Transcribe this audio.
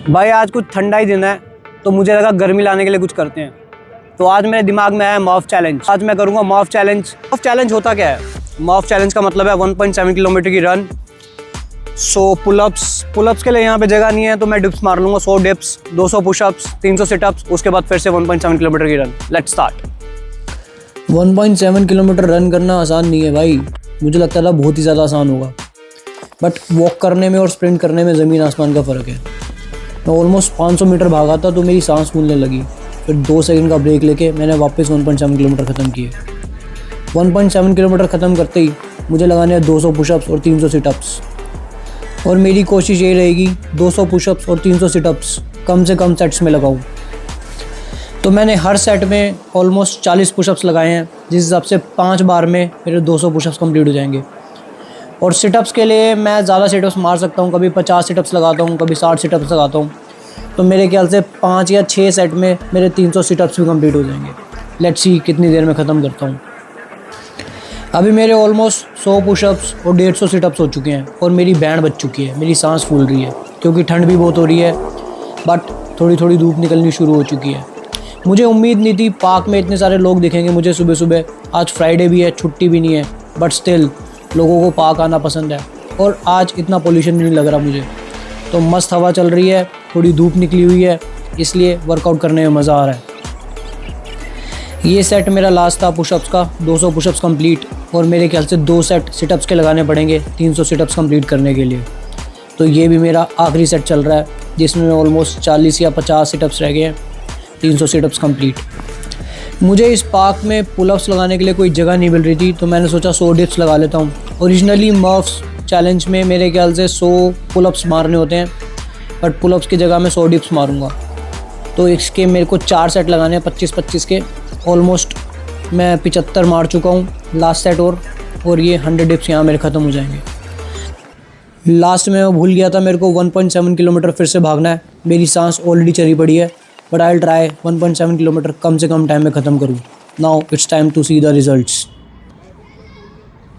भाई आज कुछ ठंडा ही दिन है तो मुझे लगा गर्मी लाने के लिए कुछ करते हैं। तो आज मेरे दिमाग में आया मॉफ चैलेंज। आज मैं करूँगा मॉफ चैलेंज। मॉफ चैलेंज होता क्या है? मॉफ चैलेंज का मतलब है 1.7 किलोमीटर की रन। सो पुलअप्स के लिए यहाँ पे जगह नहीं है तो मैं डिप्स मार लूँगा। 100 डिप्स, 200 पुशअप्स, 300 सिटअप्स, उसके बाद फिर से 1.7 किलोमीटर की run. Let's start. 1.7 kilometre run करना आसान नहीं है भाई। मुझे लगता था बहुत ही ज़्यादा आसान होगा, बट वॉक करने में और स्प्रिंट करने में ज़मीन आसमान का फ़र्क है। मैं ऑलमोस्ट 500 मीटर भागा था तो मेरी सांस फूलने लगी। फिर 2 सेकंड का ब्रेक लेके मैंने वापस 1.7 किलोमीटर ख़त्म किए। 1.7 किलोमीटर ख़त्म करते ही मुझे लगाने हैं 200 पुशअप्स और 300 सिटअप्स। और मेरी कोशिश यही रहेगी 200 पुशअप्स और 300 सिटअप्स कम से कम सेट्स में लगाऊँ। तो मैंने हर सेट में ऑलमोस्ट 40 पुशअप्स लगाए हैं, जिस हिसाब से 5 बार में मेरे 200 पुशअप्स कंप्लीट हो जाएंगे। और सिटअप्स के लिए मैं ज़्यादा सिटअप्स मार सकता हूँ, कभी 50 सिटअप्स लगाता हूँ, कभी 60 सिटअप्स लगाता हूँ। तो मेरे ख्याल से 5 या 6 सेट में मेरे 300 सिटअप्स भी कंप्लीट हो जाएंगे। लेट्स सी कितनी देर में ख़त्म करता हूँ। अभी मेरे ऑलमोस्ट 100 पुशअप्स और 150 सिटअप्स हो चुके हैं और मेरी बैंड बच चुकी है। मेरी सांस फूल रही है क्योंकि ठंड भी बहुत हो रही है, बट थोड़ी थोड़ी धूप निकलनी शुरू हो चुकी है। मुझे उम्मीद नहीं थी पार्क में इतने सारे लोग दिखेंगे मुझे सुबह सुबह। आज फ्राइडे भी है, छुट्टी भी नहीं है, बट स्टिल लोगों को पार्क आना पसंद है। और आज इतना पोल्यूशन भी नहीं लग रहा मुझे। तो मस्त हवा चल रही है, थोड़ी धूप निकली हुई है, इसलिए वर्कआउट करने में मज़ा आ रहा है। ये सेट मेरा लास्ट था पुशअप्स का, 200 पुशअप्स कंप्लीट। और मेरे ख्याल से 2 सेट सिटअप्स के लगाने पड़ेंगे 300 सिटअप्स कंप्लीट करने के लिए। तो ये भी मेरा आखिरी सेट चल रहा है, जिसमें ऑलमोस्ट 40 या 50 सिटअप्स रह गए हैं, 300 सिटअप्स कंप्लीट। मुझे इस पार्क में पुलअप्स लगाने के लिए कोई जगह नहीं मिल रही थी, तो मैंने सोचा 100 डिप्स लगा लेता हूँ। ओरिजिनली मॉफ चैलेंज में मेरे ख्याल से 100 पुलअप्स मारने होते हैं, बट पुलअप्स की जगह मैं 100 डिप्स मारूंगा। तो इसके मेरे को 4 सेट लगाने हैं 25-25 के। ऑलमोस्ट मैं 75 मार चुका हूँ लास्ट सेट और ये 100 डिप्स यहाँ मेरे ख़त्म हो जाएंगे। लास्ट में मैं भूल गया था, मेरे को 1.7 किलोमीटर फिर से भागना है। मेरी सांस ऑलरेडी चली पड़ी है, but I will try 1.7 kilometre कम से कम टाइम में ख़त्म करूँ। Now it's time to see the results.